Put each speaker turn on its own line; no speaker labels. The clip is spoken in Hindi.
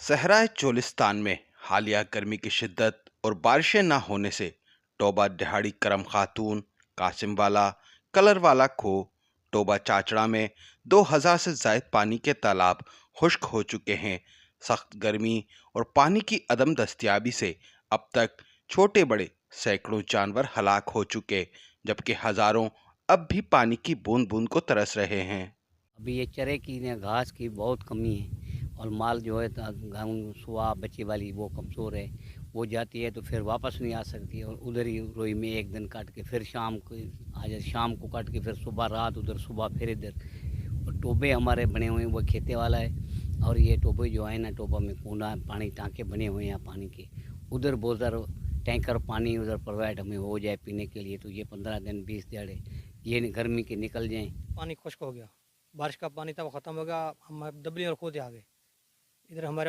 सहराए चोलिस्तान में हालिया गर्मी की शिद्दत और बारिशें न होने से टोबा दिहाड़ी करम खातून, कासिमवाला, कलरवाला खो, टोबा चाचड़ा में 2000 से जायद पानी के तालाब खुश्क हो चुके हैं। सख्त गर्मी और पानी की अदम दस्तियाबी से अब तक छोटे बड़े सैकड़ों जानवर हलाक हो चुके, जबकि हजारों अब भी पानी की बूंद बूंद को तरस रहे हैं।
अभी ये चरे की ने घास की बहुत कमी है और माल जो है गाँव सुहा बच्चे वाली वो कमज़ोर है। वो जाती है तो फिर वापस नहीं आ सकती और उधर ही रोई में एक दिन काट के फिर शाम को आ जाए, शाम को काट के फिर सुबह रात उधर, सुबह फिर इधर। और टोबे हमारे बने हुए हैं, वो खेते वाला है। और ये टोबे जो है ना, टोबा में कूना पानी टाँके बने हुए हैं पानी के। उधर बहुत टैंकर पानी उधर प्रोवाइड हमें हो जाए पीने के लिए, तो ये 15 दिन 20 दिहाड़े ये गर्मी के निकल जाएँ।
पानी खुश्क हो गया, बारिश का पानी था वो ख़त्म हो गया, हम दबली और कूदे आ गए। इधर हमारे